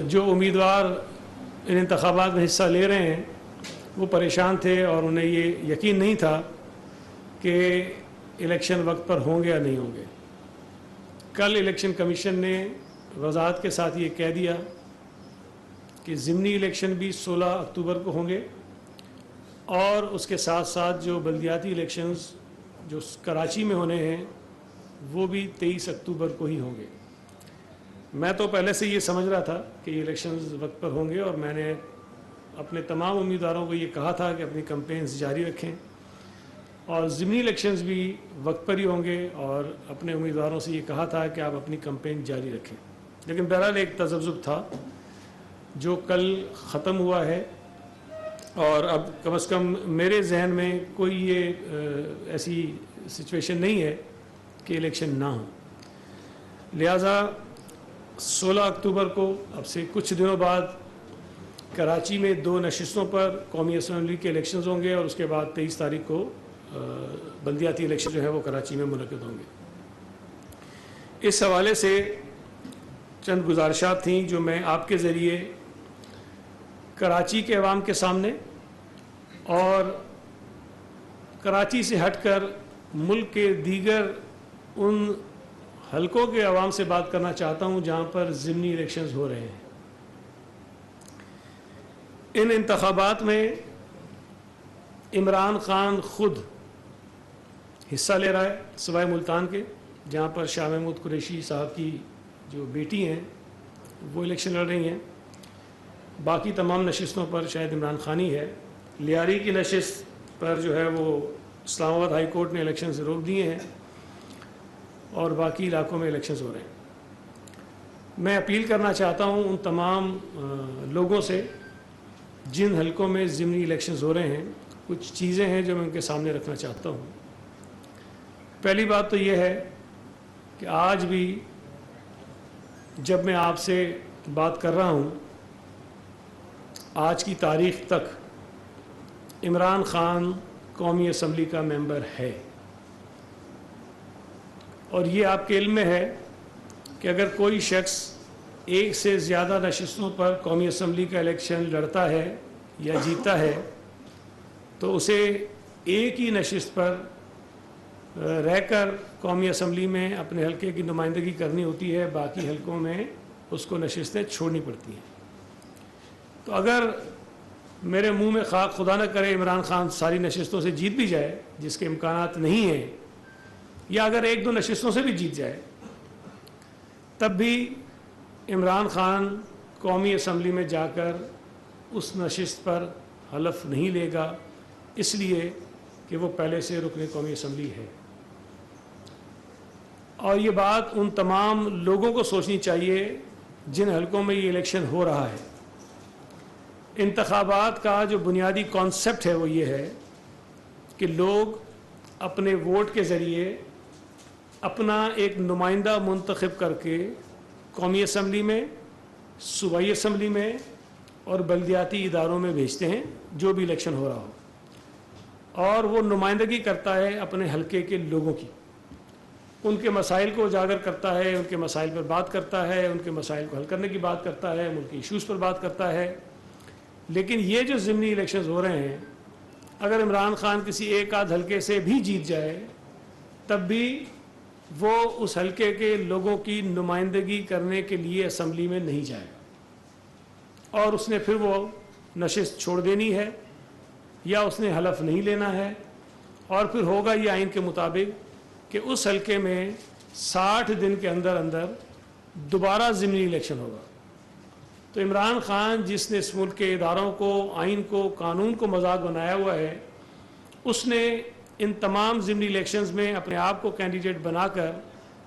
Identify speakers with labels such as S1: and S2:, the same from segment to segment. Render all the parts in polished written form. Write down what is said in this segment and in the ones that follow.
S1: جو امیدوار ان انتخابات میں حصہ لے رہے ہیں وہ پریشان تھے اور انہیں یہ یقین نہیں تھا کہ الیکشن وقت پر ہوں گے یا نہیں ہوں گے۔ کل الیکشن کمیشن نے وضاحت کے ساتھ یہ کہہ دیا کہ ضمنی الیکشن بھی 16 اکتوبر کو ہوں گے اور اس کے ساتھ ساتھ جو بلدیاتی الیکشنز جو کراچی میں ہونے ہیں وہ بھی 23 اکتوبر کو ہی ہوں گے۔ میں تو پہلے سے یہ سمجھ رہا تھا کہ یہ الیکشنز وقت پر ہوں گے اور میں نے اپنے تمام امیدواروں کو یہ کہا تھا کہ اپنی کمپینز جاری رکھیں اور ضمنی الیکشنز بھی وقت پر ہی ہوں گے، اور اپنے امیدواروں سے یہ کہا تھا کہ آپ اپنی کمپین جاری رکھیں۔ لیکن بہرحال ایک تذبذب تھا جو کل ختم ہوا ہے، اور اب کم از کم میرے ذہن میں کوئی یہ ایسی سچویشن نہیں ہے کہ الیکشن نہ ہو۔ لہٰذا 16 اکتوبر کو اب سے کچھ دنوں بعد کراچی میں 2 نشستوں پر قومی اسمبلی کے الیکشنز ہوں گے، اور اس کے بعد 23 تاریخ کو بلدیاتی الیکشن جو ہے وہ کراچی میں منعقد ہوں گے۔ اس حوالے سے چند گزارشات تھیں جو میں آپ کے ذریعے کراچی کے عوام کے سامنے اور کراچی سے ہٹ کر ملک کے دیگر ان حلقوں کے عوام سے بات کرنا چاہتا ہوں جہاں پر ضمنی الیکشنز ہو رہے ہیں۔ ان انتخابات میں عمران خان خود حصہ لے رہا ہے سوائے ملتان کے، جہاں پر شاہ محمود قریشی صاحب کی جو بیٹی ہیں وہ الیکشن لڑ رہی ہیں۔ باقی تمام نشستوں پر شاید عمران خان ہی ہے۔ لیاری کی نشست پر جو ہے وہ اسلام آباد ہائی کورٹ نے الیکشنز روک دیے ہیں، اور باقی علاقوں میں الیکشنز ہو رہے ہیں۔ میں اپیل کرنا چاہتا ہوں ان تمام لوگوں سے جن حلقوں میں ضمنی الیکشنز ہو رہے ہیں، کچھ چیزیں ہیں جو میں ان کے سامنے رکھنا چاہتا ہوں۔ پہلی بات تو یہ ہے کہ آج بھی جب میں آپ سے بات کر رہا ہوں، آج کی تاریخ تک عمران خان قومی اسمبلی کا ممبر ہے، اور یہ آپ کے علم میں ہے کہ اگر کوئی شخص ایک سے زیادہ نشستوں پر قومی اسمبلی کا الیکشن لڑتا ہے یا جیتا ہے تو اسے ایک ہی نشست پر رہ کر قومی اسمبلی میں اپنے حلقے کی نمائندگی کرنی ہوتی ہے، باقی حلقوں میں اس کو نشستیں چھوڑنی پڑتی ہیں۔ تو اگر میرے منہ میں خاک خدا نہ کرے عمران خان ساری نشستوں سے جیت بھی جائے، جس کے امکانات نہیں ہیں، یا اگر 1-2 نشستوں سے بھی جیت جائے، تب بھی عمران خان قومی اسمبلی میں جا کر اس نشست پر حلف نہیں لے گا، اس لیے کہ وہ پہلے سے رکن قومی اسمبلی ہے۔ اور یہ بات ان تمام لوگوں کو سوچنی چاہیے جن حلقوں میں یہ الیکشن ہو رہا ہے۔ انتخابات کا جو بنیادی کانسیپٹ ہے وہ یہ ہے کہ لوگ اپنے ووٹ کے ذریعے اپنا ایک نمائندہ منتخب کر کے قومی اسمبلی میں، صوبائی اسمبلی میں اور بلدیاتی اداروں میں بھیجتے ہیں جو بھی الیکشن ہو رہا ہو، اور وہ نمائندگی کرتا ہے اپنے حلقے کے لوگوں کی، ان کے مسائل کو اجاگر کرتا ہے، ان کے مسائل پر بات کرتا ہے، ان کے مسائل کو حل کرنے کی بات کرتا ہے، ملکی ایشوز پر بات کرتا ہے۔ لیکن یہ جو ضمنی الیکشنز ہو رہے ہیں، اگر عمران خان کسی ایک آدھ حلقے سے بھی جیت جائے تب بھی وہ اس حلقے کے لوگوں کی نمائندگی کرنے کے لیے اسمبلی میں نہیں جائے گا، اور اس نے پھر وہ نشست چھوڑ دینی ہے یا اس نے حلف نہیں لینا ہے، اور پھر ہوگا یہ آئین کے مطابق کہ اس حلقے میں 60 دن کے اندر اندر دوبارہ ضمنی الیکشن ہوگا۔ تو عمران خان جس نے اس ملک کے اداروں کو، آئین کو، قانون کو مذاق بنایا ہوا ہے، اس نے ان تمام ضمنی الیکشنز میں اپنے آپ کو کینڈیڈیٹ بنا کر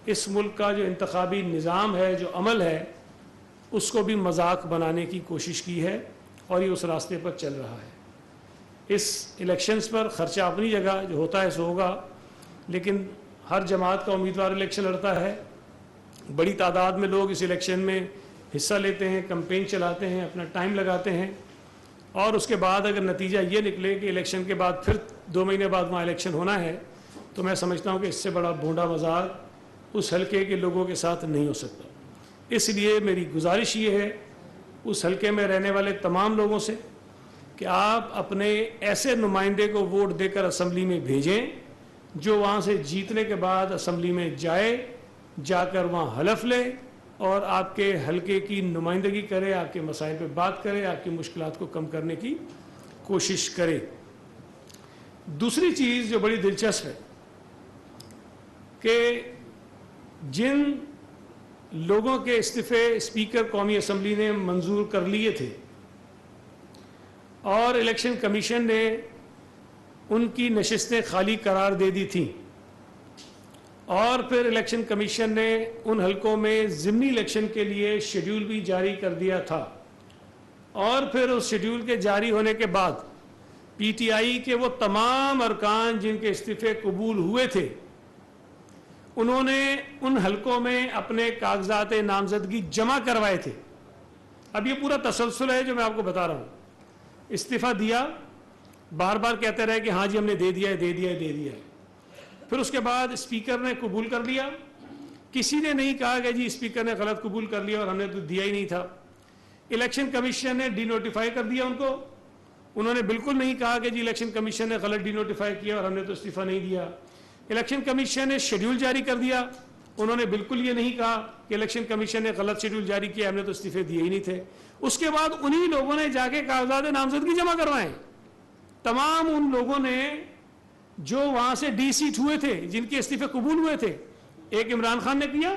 S1: اس ملک کا جو انتخابی نظام ہے، جو عمل ہے، اس کو بھی مذاق بنانے کی کوشش کی ہے، اور یہ اس راستے پر چل رہا ہے۔ اس الیکشنز پر خرچہ اپنی جگہ جو ہوتا ہے سو ہوگا، لیکن ہر جماعت کا امیدوار الیکشن لڑتا ہے، بڑی تعداد میں لوگ اس الیکشن میں حصہ لیتے ہیں، کمپین چلاتے ہیں، اپنا ٹائم لگاتے ہیں، اور اس کے بعد اگر نتیجہ یہ نکلے کہ الیکشن کے بعد پھر 2 مہینے بعد وہاں الیکشن ہونا ہے، تو میں سمجھتا ہوں کہ اس سے بڑا بھونڈا مذاق اس حلقے کے لوگوں کے ساتھ نہیں ہو سکتا۔ اس لیے میری گزارش یہ ہے اس حلقے میں رہنے والے تمام لوگوں سے کہ آپ اپنے ایسے نمائندے کو ووٹ دے کر اسمبلی میں بھیجیں جو وہاں سے جیتنے کے بعد اسمبلی میں جا کر وہاں حلف لے اور آپ کے حلقے کی نمائندگی کرے، آپ کے مسائل پہ بات کرے، آپ کی مشکلات کو کم کرنے کی کوشش کرے۔ دوسری چیز جو بڑی دلچسپ ہے کہ جن لوگوں کے استعفے اسپیکر قومی اسمبلی نے منظور کر لیے تھے اور الیکشن کمیشن نے ان کی نشستیں خالی قرار دے دی تھیں، اور پھر الیکشن کمیشن نے ان حلقوں میں ضمنی الیکشن کے لیے شیڈیول بھی جاری کر دیا تھا، اور پھر اس شیڈیول کے جاری ہونے کے بعد پی ٹی آئی کے وہ تمام ارکان جن کے استعفے قبول ہوئے تھے انہوں نے ان حلقوں میں اپنے کاغذات نامزدگی جمع کروائے تھے۔ اب یہ پورا تسلسل ہے جو میں آپ کو بتا رہا ہوں۔ استعفیٰ دیا، بار بار کہتے رہے کہ ہاں جی ہم نے دے دیا ہے، پھر اس کے بعد اسپیکر نے قبول کر لیا، کسی نے نہیں کہا کہ جی اسپیکر نے غلط قبول کر لیا اور ہم نے تو دیا ہی نہیں تھا۔ الیکشن کمیشن نے ڈی نوٹیفائی کر دیا ان کو، انہوں نے بالکل نہیں کہا کہ جی الیکشن کمیشن نے غلط ڈی نوٹیفائی کیا اور ہم نے تو استعفیٰ نہیں دیا۔ الیکشن کمیشن نے شیڈیول جاری کر دیا، انہوں نے بالکل یہ نہیں کہا کہ الیکشن کمیشن نے غلط شیڈیول جاری کیا، ہم نے تو استعفے دیے ہی نہیں تھے۔ اس کے بعد انہی لوگوں نے جا کے کاغذات نامزدگی جمع کروائے، تمام ان لوگوں نے جو وہاں سے ڈی سیٹ ہوئے تھے، جن کے استعفے قبول ہوئے تھے۔ ایک عمران خان نے کیا،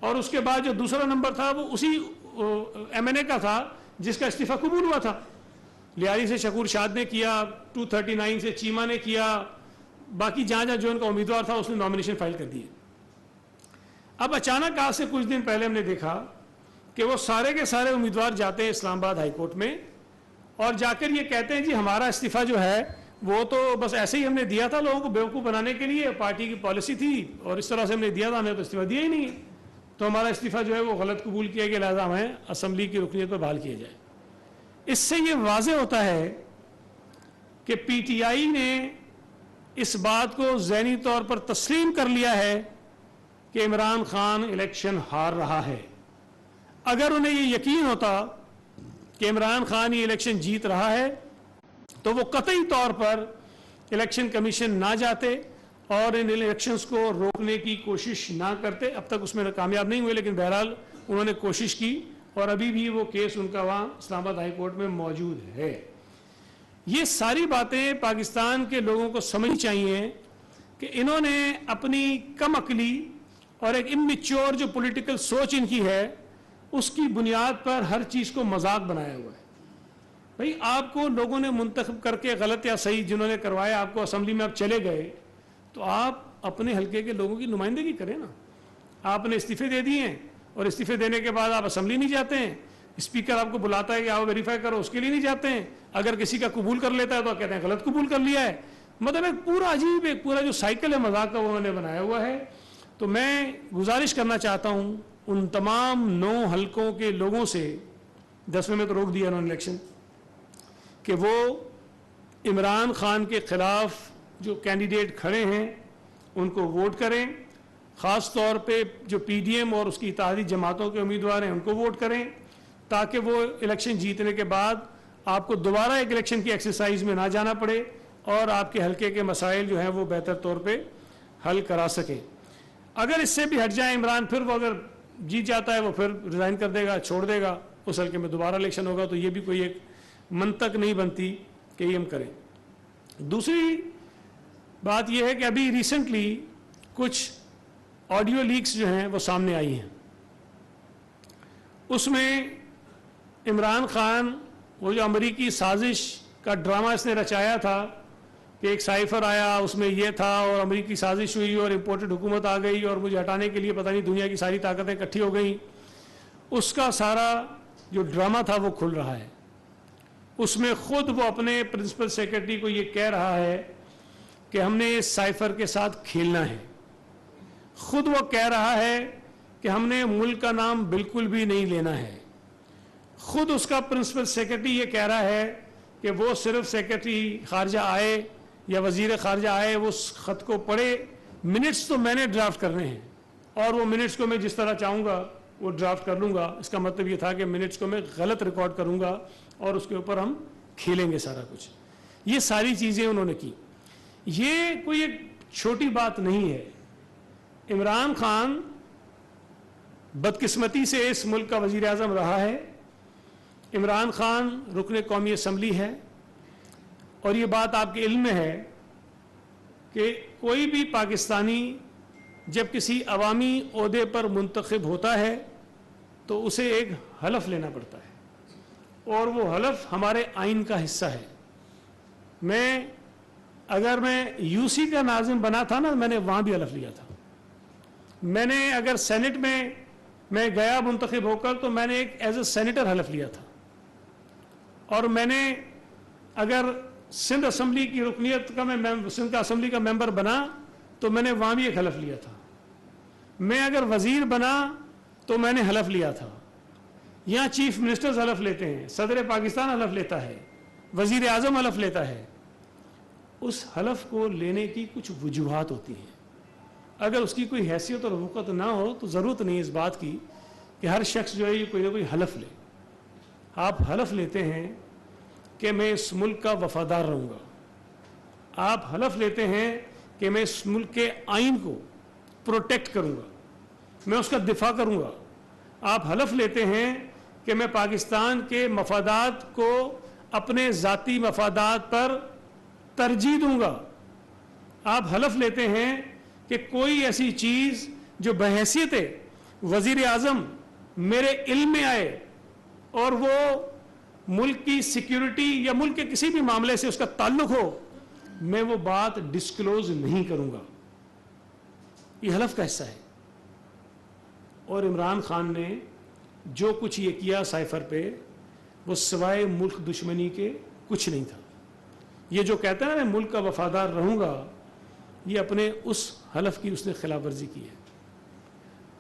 S1: اور اس کے بعد جو دوسرا نمبر تھا وہ اسی ایم این اے کا تھا جس کا استعفیٰ قبول ہوا تھا۔ لیاری سے شکور شاد نے کیا، 239 سے چیمہ نے کیا، باقی جہاں جو ان کا امیدوار تھا اس نے نامینیشن فائل کر دی۔ اب اچانک آج سے کچھ دن پہلے ہم نے دیکھا کہ وہ سارے کے سارے امیدوار جاتے ہیں اسلام آباد ہائی کورٹ میں اور جا کر یہ کہتے ہیں جی ہمارا استعفیٰ جو ہے وہ تو بس ایسے ہی ہم نے دیا تھا لوگوں کو بیوقوف بنانے کے لیے، پارٹی کی پالیسی تھی اور اس طرح سے ہم نے دیا تھا، ہم نے تو استعفیٰ دیا ہی نہیں ہے، تو ہمارا استعفیٰ جو ہے وہ غلط قبول کیا گیا، لہٰذا ہمیں اسمبلی کی رکنیت پر بحال کیا جائے۔ اس سے یہ واضح ہوتا ہے کہ پی ٹی آئی نے اس بات کو ذہنی طور پر تسلیم کر لیا ہے کہ عمران خان الیکشن ہار رہا ہے۔ اگر انہیں یہ یقین ہوتا کہ عمران خان یہ الیکشن جیت رہا ہے تو وہ قطعی طور پر الیکشن کمیشن نہ جاتے اور ان الیکشنز کو روکنے کی کوشش نہ کرتے۔ اب تک اس میں کامیاب نہیں ہوئے، لیکن بہرحال انہوں نے کوشش کی اور ابھی بھی وہ کیس ان کا وہاں اسلام آباد ہائی کورٹ میں موجود ہے۔ یہ ساری باتیں پاکستان کے لوگوں کو سمجھنی چاہیے کہ انہوں نے اپنی کم عقلی اور ایک اممیچور جو پولیٹیکل سوچ ان کی ہے اس کی بنیاد پر ہر چیز کو مذاق بنایا ہوا ہے۔ بھئی آپ کو لوگوں نے منتخب کر کے غلط یا صحیح جنہوں نے کروایا، آپ کو اسمبلی میں آپ چلے گئے تو آپ اپنے حلقے کے لوگوں کی نمائندگی کریں نا۔ آپ نے استعفے دے دیے ہیں اور استعفے دینے کے بعد آپ اسمبلی نہیں جاتے ہیں، اسپیکر آپ کو بلاتا ہے کہ آپ ویریفائی کرو، اس کے لیے نہیں جاتے ہیں، اگر کسی کا قبول کر لیتا ہے تو کہتے ہیں غلط قبول کر لیا ہے۔ مطلب ایک پورا عجیب، ایک پورا جو سائیکل ہے مذاق کا وہ انہوں نے بنایا ہوا ہے۔ تو میں گزارش کرنا چاہتا ہوں ان تمام 9 حلقوں کے لوگوں سے، 10ویں میں تو روک دیا انہوں نے الیکشن، کہ وہ عمران خان کے خلاف جو کینڈیڈیٹ کھڑے ہیں ان کو ووٹ کریں، خاص طور پہ جو پی ڈی ایم اور اس کی اتحادی جماعتوں کے امیدوار ہیں ان کو ووٹ کریں، تاکہ وہ الیکشن جیتنے کے بعد آپ کو دوبارہ ایک الیکشن کی ایکسرسائز میں نہ جانا پڑے اور آپ کے حلقے کے مسائل جو ہیں وہ بہتر طور پہ حل کرا سکیں۔ اگر اس سے بھی ہٹ جائیں عمران، پھر وہ اگر جیت جاتا ہے وہ پھر ریزائن کر دے گا، چھوڑ دے گا، اس حلقے میں دوبارہ الیکشن ہوگا، تو یہ بھی کوئی ایک منطق نہیں بنتی کہ یہ ہم کریں۔ دوسری بات یہ ہے کہ ابھی ریسنٹلی کچھ آڈیو لیکس جو ہیں وہ سامنے آئی ہیں، اس میں عمران خان وہ جو امریکی سازش کا ڈرامہ اس نے رچایا تھا کہ ایک سائفر آیا، اس میں یہ تھا اور امریکی سازش ہوئی اور امپورٹڈ حکومت آ گئی اور مجھے ہٹانے کے لیے پتہ نہیں دنیا کی ساری طاقتیں اکٹھی ہو گئیں، اس کا سارا جو ڈرامہ تھا وہ کھل رہا ہے۔ اس میں خود وہ اپنے پرنسپل سیکرٹری کو یہ کہہ رہا ہے کہ ہم نے اس سائفر کے ساتھ کھیلنا ہے، خود وہ کہہ رہا ہے کہ ہم نے ملک کا نام بالکل بھی نہیں لینا ہے، خود اس کا پرنسپل سیکرٹری یہ کہہ رہا ہے کہ وہ صرف سیکرٹری خارجہ آئے یا وزیر خارجہ آئے وہ اس خط کو پڑھے، منٹس تو میں نے ڈرافٹ کرنے ہیں اور وہ منٹس کو میں جس طرح چاہوں گا وہ ڈرافٹ کر لوں گا. اس کا مطلب یہ تھا کہ منٹس کو میں غلط ریکارڈ کروں گا اور اس کے اوپر ہم کھیلیں گے سارا کچھ. یہ ساری چیزیں انہوں نے کی. یہ کوئی ایک چھوٹی بات نہیں ہے. عمران خان بدقسمتی سے اس ملک کا وزیر اعظم رہا ہے. عمران خان رکن قومی اسمبلی ہے, اور یہ بات آپ کے علم میں ہے کہ کوئی بھی پاکستانی جب کسی عوامی عہدے پر منتخب ہوتا ہے تو اسے ایک حلف لینا پڑتا ہے, اور وہ حلف ہمارے آئین کا حصہ ہے. اگر میں یو سی کا ناظم بنا تھا نا, میں نے وہاں بھی حلف لیا تھا. میں نے اگر سینٹ میں گیا منتخب ہو کر تو میں نے ایک ایز اے سینیٹر حلف لیا تھا, اور میں نے اگر سندھ اسمبلی کی رکنیت کا سندھ کا اسمبلی کا ممبر بنا تو میں نے وہاں بھی ایک حلف لیا تھا. میں اگر وزیر بنا تو میں نے حلف لیا تھا. یہاں چیف منسٹرز حلف لیتے ہیں, صدر پاکستان حلف لیتا ہے, وزیر اعظم حلف لیتا ہے. اس حلف کو لینے کی کچھ وجوہات ہوتی ہیں. اگر اس کی کوئی حیثیت اور وقت نہ ہو تو ضرورت نہیں اس بات کی کہ ہر شخص جو ہے یہ کوئی نہ کوئی حلف لے. آپ حلف لیتے ہیں کہ میں اس ملک کا وفادار رہوں گا. آپ حلف لیتے ہیں کہ میں اس ملک کے آئین کو پروٹیکٹ کروں گا, میں اس کا دفاع کروں گا. آپ حلف لیتے ہیں کہ میں پاکستان کے مفادات کو اپنے ذاتی مفادات پر ترجیح دوں گا. آپ حلف لیتے ہیں کہ کوئی ایسی چیز جو بحیثیت وزیر اعظم میرے علم میں آئے اور وہ ملک کی سیکیورٹی یا ملک کے کسی بھی معاملے سے اس کا تعلق ہو, میں وہ بات ڈسکلوز نہیں کروں گا. یہ حلف کا حصہ ہے. اور عمران خان نے جو کچھ یہ کیا سائفر پہ, وہ سوائے ملک دشمنی کے کچھ نہیں تھا. یہ جو کہتا ہے نا میں ملک کا وفادار رہوں گا, یہ اپنے اس حلف کی اس نے خلاف ورزی کی ہے.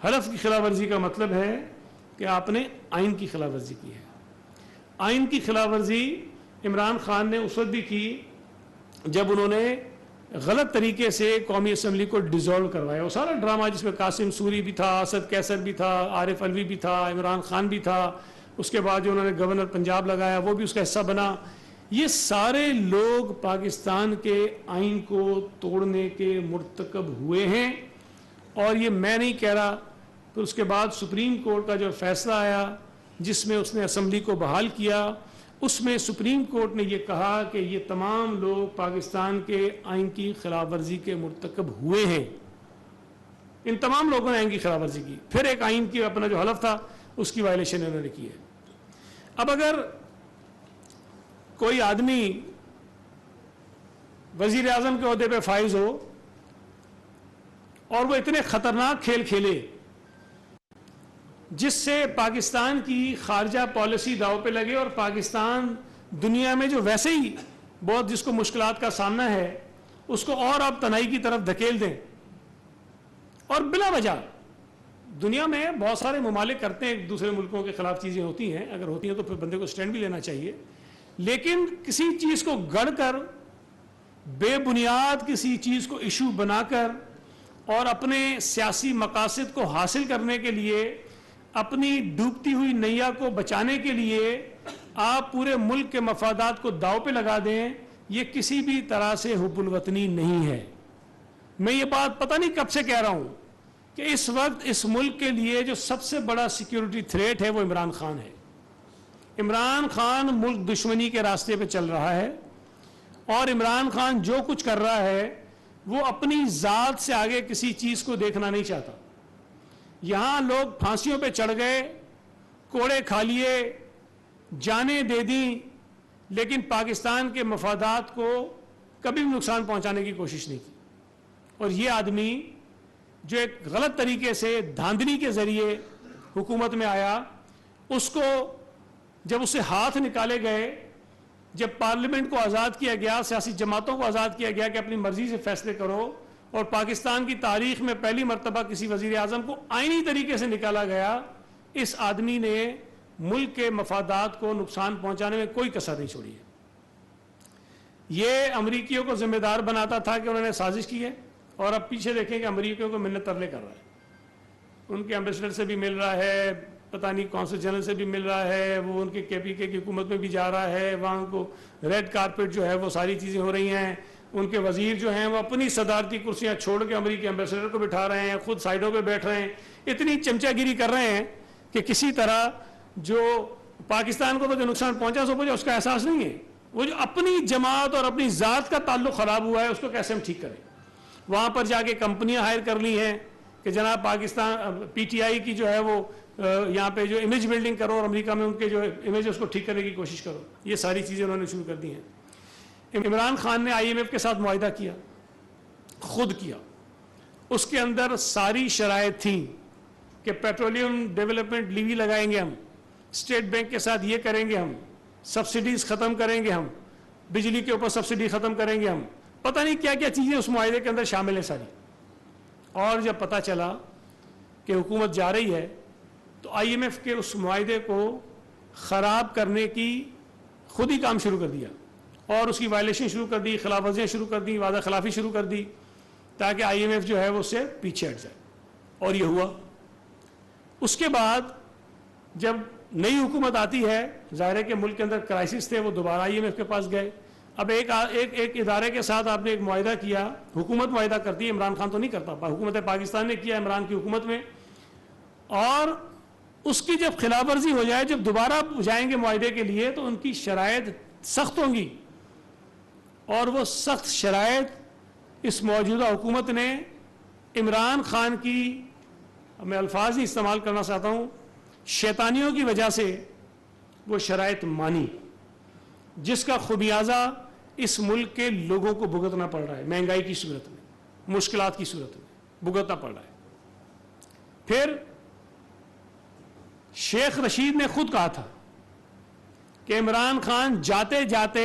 S1: حلف کی خلاف ورزی کا مطلب ہے کہ آپ نے آئین کی خلاف ورزی کی ہے. آئین کی خلاف ورزی عمران خان نے اس وقت بھی کی جب انہوں نے غلط طریقے سے قومی اسمبلی کو ڈیزالو کروایا. وہ سارا ڈرامہ جس میں قاسم سوری بھی تھا, اسد کیسر بھی تھا, عارف الوی بھی تھا, عمران خان بھی تھا, اس کے بعد جو انہوں نے گورنر پنجاب لگایا وہ بھی اس کا حصہ بنا. یہ سارے لوگ پاکستان کے آئین کو توڑنے کے مرتکب ہوئے ہیں. اور یہ میں نہیں کہہ رہا. پھر اس کے بعد سپریم کورٹ کا جو فیصلہ آیا جس میں اس نے اسمبلی کو بحال کیا, اس میں سپریم کورٹ نے یہ کہا کہ یہ تمام لوگ پاکستان کے آئین کی خلاف ورزی کے مرتکب ہوئے ہیں. ان تمام لوگوں نے آئین کی خلاف ورزی کی. پھر ایک آئین کی اپنا جو حلف تھا اس کی وائلیشن انہوں نے کی ہے. اب اگر کوئی آدمی وزیر اعظم کے عہدے پہ فائز ہو اور وہ اتنے خطرناک کھیل کھیلے جس سے پاکستان کی خارجہ پالیسی داؤ پہ لگے اور پاکستان دنیا میں جو ویسے ہی بہت جس کو مشکلات کا سامنا ہے اس کو اور اب تنہائی کی طرف دھکیل دیں, اور بلا وجہ دنیا میں بہت سارے ممالک کرتے ہیں ایک دوسرے ملکوں کے خلاف چیزیں ہوتی ہیں, اگر ہوتی ہیں تو پھر بندے کو سٹینڈ بھی لینا چاہیے. لیکن کسی چیز کو گڑ کر, بے بنیاد کسی چیز کو ایشو بنا کر اور اپنے سیاسی مقاصد کو حاصل کرنے کے لیے, اپنی ڈوبتی ہوئی نیا کو بچانے کے لیے آپ پورے ملک کے مفادات کو داؤ پہ لگا دیں, یہ کسی بھی طرح سے حب الوطنی نہیں ہے. میں یہ بات پتہ نہیں کب سے کہہ رہا ہوں کہ اس وقت اس ملک کے لیے جو سب سے بڑا سیکیورٹی تھریٹ ہے وہ عمران خان ہے. عمران خان ملک دشمنی کے راستے پہ چل رہا ہے, اور عمران خان جو کچھ کر رہا ہے وہ اپنی ذات سے آگے کسی چیز کو دیکھنا نہیں چاہتا. یہاں لوگ پھانسیوں پہ چڑھ گئے, کوڑے کھا لیے, جانیں دے دیں, لیکن پاکستان کے مفادات کو کبھی بھی نقصان پہنچانے کی کوشش نہیں کی. اور یہ آدمی جو ایک غلط طریقے سے دھاندلی کے ذریعے حکومت میں آیا, اس کو جب اسے ہاتھ نکالے گئے, جب پارلیمنٹ کو آزاد کیا گیا, سیاسی جماعتوں کو آزاد کیا گیا کہ اپنی مرضی سے فیصلے کرو, اور پاکستان کی تاریخ میں پہلی مرتبہ کسی وزیر اعظم کو آئینی طریقے سے نکالا گیا, اس آدمی نے ملک کے مفادات کو نقصان پہنچانے میں کوئی کسر نہیں چھوڑی ہے. یہ امریکیوں کو ذمہ دار بناتا تھا کہ انہوں نے سازش کی ہے, اور اب پیچھے دیکھیں کہ امریکیوں کو منت ترلے کر رہا ہے. ان کے ایمبیسڈر سے بھی مل رہا ہے, پتہ نہیں کونسل جنرل سے بھی مل رہا ہے, وہ ان کے KPK کی حکومت میں بھی جا رہا ہے, وہاں کو ریڈ کارپیٹ جو ہے وہ ساری چیزیں ہو رہی ہیں. ان کے وزیر جو ہیں وہ اپنی صدارتی کرسیاں چھوڑ کے امریکی ایمبیسڈر کو بٹھا رہے ہیں, خود سائڈوں پہ بیٹھ رہے ہیں, اتنی چمچا گیری کر رہے ہیں کہ کسی طرح جو پاکستان کو تو جو نقصان پہنچا سو پہنچا اس کا احساس نہیں ہے. وہ جو اپنی جماعت اور اپنی ذات کا تعلق خراب ہوا ہے اس کو کیسے ہم ٹھیک کریں. وہاں پر جا کے کمپنیاں ہائر کر لی ہیں کہ جناب پاکستان PTI کی جو ہے وہ یہاں پہ جو امیج بلڈنگ کرو اور امریکہ میں ان کے جو امیج اس کو ٹھیک کرنے کی کوشش کرو. یہ ساری چیزیں انہوں نے شروع کر دی ہیں. عمران خان نے IMF کے ساتھ معاہدہ کیا, خود کیا. اس کے اندر ساری شرائط تھیں کہ پیٹرولیم ڈیولپمنٹ لیوی لگائیں گے ہم, اسٹیٹ بینک کے ساتھ یہ کریں گے ہم, سبسڈیز ختم کریں گے ہم, بجلی کے اوپر سبسڈی ختم کریں گے ہم, پتہ نہیں کیا کیا چیزیں اس معاہدے کے اندر شامل ہیں ساری. اور جب پتہ چلا کہ حکومت جا رہی ہے تو IMF کے اس معاہدے کو خراب کرنے کی خود ہی کام شروع کر دیا اور اس کی وائلیشن شروع کر دی, خلاف ورزیاں شروع کر دی, وعدہ خلافی شروع کر دی تاکہ IMF جو ہے وہ اس سے پیچھے ہٹ جائے. اور یہ ہوا. اس کے بعد جب نئی حکومت آتی ہے, ظاہر ہے کہ ملک کے اندر کرائسس تھے, وہ دوبارہ IMF کے پاس گئے. اب ایک ادارے کے ساتھ آپ نے ایک معاہدہ کیا, حکومت معاہدہ کرتی ہے, عمران خان تو نہیں کرتا, حکومت پاکستان نے کیا عمران کی حکومت میں, اور اس کی جب خلاف ورزی ہو جائے, جب دوبارہ جائیں گے معاہدے کے لیے تو ان کی شرائط سخت ہوں گی. اور وہ سخت شرائط اس موجودہ حکومت نے عمران خان کی, میں الفاظ ہی استعمال کرنا چاہتا ہوں, شیطانیوں کی وجہ سے وہ شرائط مانی, جس کا خمیازہ اس ملک کے لوگوں کو بھگتنا پڑ رہا ہے. مہنگائی کی صورت میں, مشکلات کی صورت میں بھگتنا پڑ رہا ہے. پھر شیخ رشید نے خود کہا تھا کہ عمران خان جاتے جاتے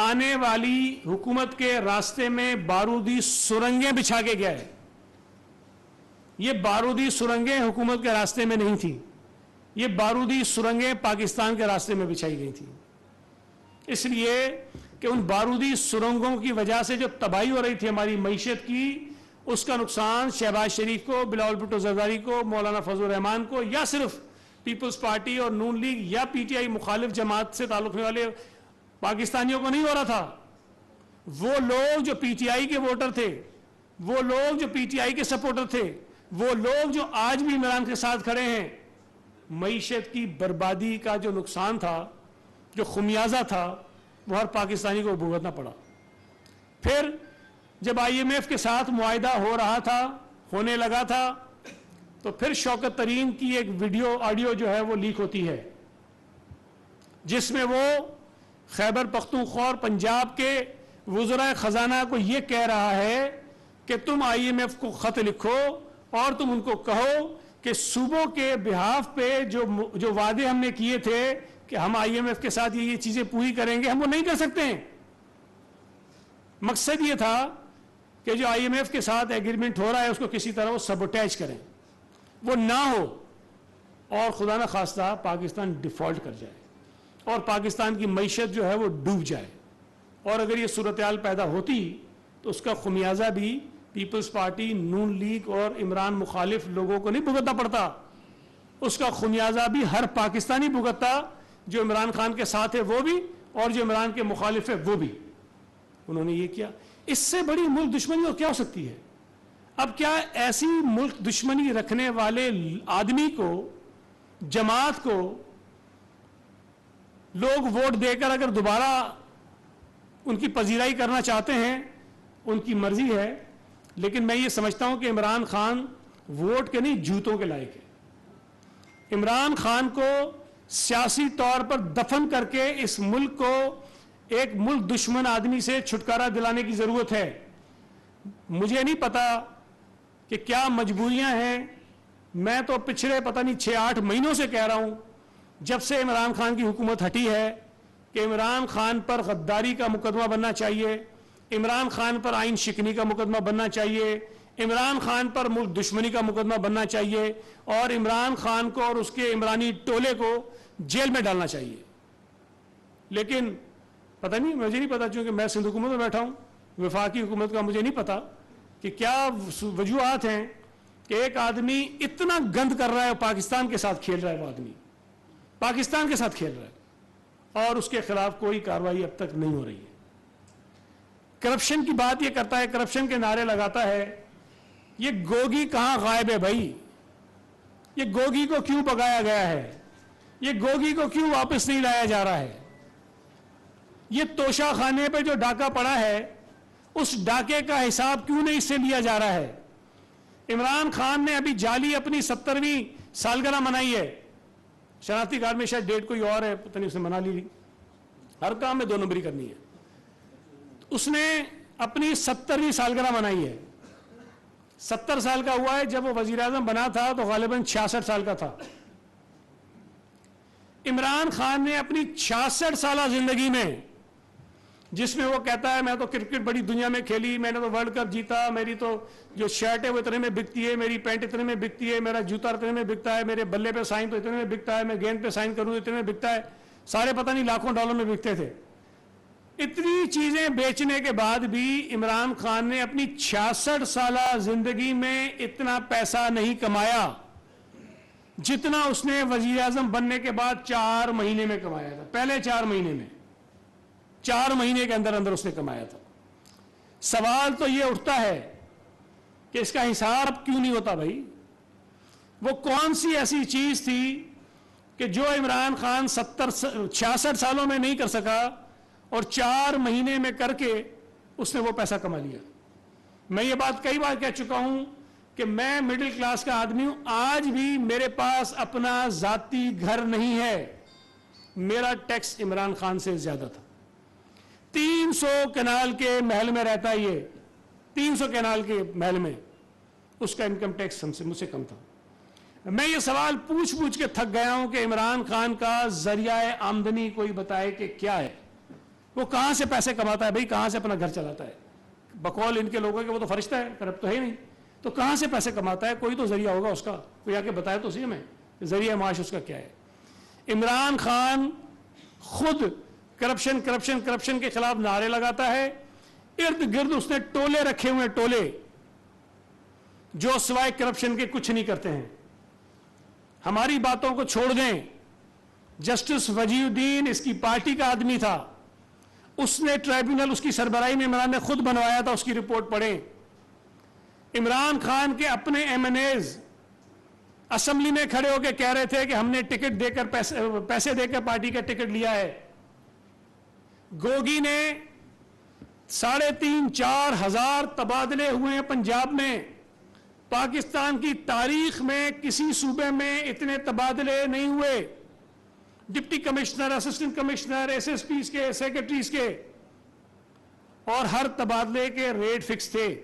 S1: آنے والی حکومت کے راستے میں بارودی سرنگیں بچھا کے گیا ہے. یہ بارودی سرنگیں حکومت کے راستے میں نہیں تھیں, یہ بارودی سرنگیں پاکستان کے راستے میں بچھائی گئی تھیں. اس لیے کہ ان بارودی سرنگوں کی وجہ سے جو تباہی ہو رہی تھی ہماری معیشت کی, اس کا نقصان شہباز شریف کو, بلاول بھٹو زرداری کو, مولانا فضل الرحمان کو, یا صرف پیپلز پارٹی اور نون لیگ یا PTI مخالف جماعت سے تعلق رکھنے والے پاکستانیوں کو نہیں ہو رہا تھا. وہ لوگ جو PTI کے ووٹر تھے, وہ لوگ جو PTI کے سپورٹر تھے, وہ لوگ جو آج بھی عمران کے ساتھ کھڑے ہیں, معیشت کی بربادی کا جو نقصان تھا, جو خمیازہ تھا, وہ ہر پاکستانی کو بھگتنا پڑا. پھر جب IMF کے ساتھ معاہدہ ہو رہا تھا, ہونے لگا تھا, تو پھر شوکت ترین کی ایک ویڈیو آڈیو جو ہے وہ لیک ہوتی ہے, جس میں وہ خیبر پختونخوا اور پنجاب کے وزراء خزانہ کو یہ کہہ رہا ہے کہ تم IMF کو خط لکھو اور تم ان کو کہو کہ صوبوں کے بہاف پہ جو وعدے ہم نے کیے تھے کہ ہم IMF کے ساتھ یہ چیزیں پوری کریں گے, ہم وہ نہیں کر سکتے ہیں. مقصد یہ تھا کہ جو IMF کے ساتھ ایگریمنٹ ہو رہا ہے اس کو کسی طرح وہ سبوٹیج کریں, وہ نہ ہو, اور خدا نہ خواستہ پاکستان ڈیفالٹ کر جائے اور پاکستان کی معیشت جو ہے وہ ڈوب جائے. اور اگر یہ صورتحال پیدا ہوتی تو اس کا خمیازہ بھی پیپلز پارٹی, نون لیگ اور عمران مخالف لوگوں کو نہیں بھگتنا پڑتا, اس کا خمیازہ بھی ہر پاکستانی بھگتتا, جو عمران خان کے ساتھ ہے وہ بھی اور جو عمران کے مخالف ہے وہ بھی. انہوں نے یہ کیا. اس سے بڑی ملک دشمنی اور کیا ہو سکتی ہے؟ اب کیا ایسی ملک دشمنی رکھنے والے آدمی کو, جماعت کو لوگ ووٹ دے کر اگر دوبارہ ان کی پذیرائی کرنا چاہتے ہیں, ان کی مرضی ہے, لیکن میں یہ سمجھتا ہوں کہ عمران خان ووٹ کے نہیں جوتوں کے لائق ہے. عمران خان کو سیاسی طور پر دفن کر کے اس ملک کو ایک ملک دشمن آدمی سے چھٹکارا دلانے کی ضرورت ہے. مجھے نہیں پتا کہ کیا مجبوریاں ہیں, میں تو پچھلے پتہ نہیں 6-8 مہینوں سے کہہ رہا ہوں, جب سے عمران خان کی حکومت ہٹی ہے, کہ عمران خان پر غداری کا مقدمہ بننا چاہیے, عمران خان پر آئین شکنی کا مقدمہ بننا چاہیے, عمران خان پر ملک دشمنی کا مقدمہ بننا چاہیے, اور عمران خان کو اور اس کے عمرانی ٹولے کو جیل میں ڈالنا چاہیے. لیکن پتہ نہیں, مجھے نہیں پتا, چونکہ میں سندھ حکومت میں بیٹھا ہوں, وفاقی حکومت کا مجھے نہیں پتا کہ کیا وجوہات ہیں کہ ایک آدمی اتنا گند کر رہا ہے اور پاکستان کے ساتھ کھیل رہا ہے، وہ آدمی پاکستان کے ساتھ کھیل رہا ہے اور اس کے خلاف کوئی کارروائی اب تک نہیں ہو رہی ہے۔ کرپشن کی بات یہ کرتا ہے، کرپشن کے نعرے لگاتا ہے۔ یہ گوگی کہاں غائب ہے بھائی؟ یہ گوگی کو کیوں بگایا گیا ہے؟ یہ گوگی کو کیوں واپس نہیں لایا جا رہا ہے؟ یہ توشہ خانے پہ جو ڈاکہ پڑا ہے اس ڈاکے کا حساب کیوں نہیں اس سے لیا جا رہا ہے؟ عمران خان نے ابھی جعلی اپنی 70ویں سالگرہ منائی ہے، شناختی کارڈ میں شاید ڈیٹ کوئی اور ہے، پتہ نہیں، اس نے منا لی، ہر کام میں 2 نمبری کرنی ہے۔ اس نے اپنی 70ویں سالگرہ منائی ہے۔ 70 سال کا ہوا ہے، جب وہ وزیر اعظم بنا تھا تو غالباً 66 سال کا تھا۔ عمران خان نے اپنی 66 سالہ زندگی میں، جس میں وہ کہتا ہے میں تو کرکٹ بڑی دنیا میں کھیلی، میں نے تو ورلڈ کپ جیتا، میری تو جو شرٹ ہے وہ اتنے میں بکتی ہے، میری پینٹ اتنے میں بکتی ہے، میرا جوتا اتنے میں بکتا ہے، میرے بلے پہ سائن تو اتنے میں بکتا ہے، میں گیند پہ سائن کروں اتنے میں بکتا ہے، سارے پتہ نہیں لاکھوں ڈالر میں بکتے تھے۔ اتنی چیزیں بیچنے کے بعد بھی عمران خان نے اپنی 66 سالہ زندگی میں اتنا پیسہ نہیں کمایا جتنا اس نے وزیر اعظم بننے کے بعد 4 مہینے میں کمایا تھا۔ پہلے 4 مہینے میں، 4 مہینے کے اندر اندر اس نے کمایا تھا۔ سوال تو یہ اٹھتا ہے کہ اس کا حساب کیوں نہیں ہوتا بھائی؟ وہ کون سی ایسی چیز تھی کہ جو عمران خان 66 سالوں میں نہیں کر سکا اور 4 مہینے میں کر کے اس نے وہ پیسہ کما لیا؟ میں یہ بات کئی بار کہہ چکا ہوں کہ میں مڈل کلاس کا آدمی ہوں، آج بھی میرے پاس اپنا ذاتی گھر نہیں ہے، میرا ٹیکس عمران خان سے زیادہ تھا۔ 300 کنال کے محل میں رہتا ہے، یہ 300 کنال کے محل میں اس کا انکم ٹیکس مجھ سے کم تھا۔ میں یہ سوال پوچھ کے تھک گیا ہوں کہ عمران خان کا ذریعہ آمدنی کوئی بتائے کہ کیا ہے، وہ کہاں سے پیسے کماتا ہے بھائی، کہاں سے اپنا گھر چلاتا ہے؟ بقول ان کے لوگوں کے وہ تو فرشتہ ہے، کرپٹ تو ہے نہیں، تو کہاں سے پیسے کماتا ہے؟ کوئی تو ذریعہ ہوگا اس کا، کوئی آ کے بتائے تو صحیح ہمیں ذریعہ معاش اس کا کیا ہے۔ عمران خان خود کرپشن کے خلاف نعرے لگاتا ہے، ارد گرد اس نے ٹولے رکھے ہوئے، ٹولے جو سوائے کرپشن کے کچھ نہیں کرتے ہیں۔ ہماری باتوں کو چھوڑ دیں، جسٹس وجیہ الدین اس کی پارٹی کا آدمی تھا، اس نے ٹرائبیونل اس کی سربراہی میں عمران نے خود بنوایا تھا، اس کی رپورٹ پڑھیں۔ عمران خان کے اپنے ایم این ایز اسمبلی میں کھڑے ہو کے کہہ رہے تھے کہ ہم نے ٹکٹ دے کر پیسے دے کر پارٹی کا ٹکٹ لیا ہے۔ گوگی نے 3,500-4 ہزار تبادلے ہوئے ہیں پنجاب میں، پاکستان کی تاریخ میں کسی صوبے میں اتنے تبادلے نہیں ہوئے، deputy commissioner, assistant commissioner, S S Ps کے، سیکرٹریز کے، اور ہر تبادلے کے ریٹ فکس تھے۔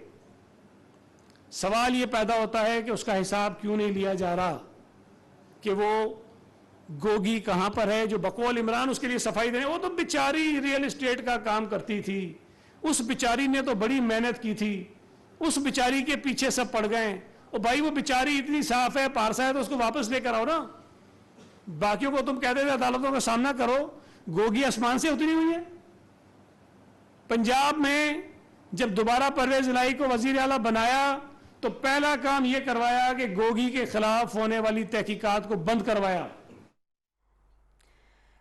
S1: سوال یہ پیدا ہوتا ہے کہ اس کا حساب کیوں نہیں لیا جا رہا کہ وہ گوگی کہاں پر ہے جو بقول عمران اس کے لیے صفائی دینے؟ وہ تو بیچاری ریئل اسٹیٹ کا کام کرتی تھی، اس بیچاری نے تو بڑی محنت کی تھی، اس بیچاری کے پیچھے سب پڑ گئے۔ اور بھائی وہ بیچاری اتنی صاف ہے، پارسا ہے، تو اس کو واپس لے کر آؤ نا۔ باقیوں کو تم کہتے تھے عدالتوں کا سامنا کرو، گوگی آسمان سے اتری ہوئی ہے۔ پنجاب میں جب دوبارہ پرویز الہی کو وزیر اعلیٰ بنایا تو پہلا کام یہ کروایا کہ گوگی کے خلاف ہونے والی تحقیقات کو بند کروایا۔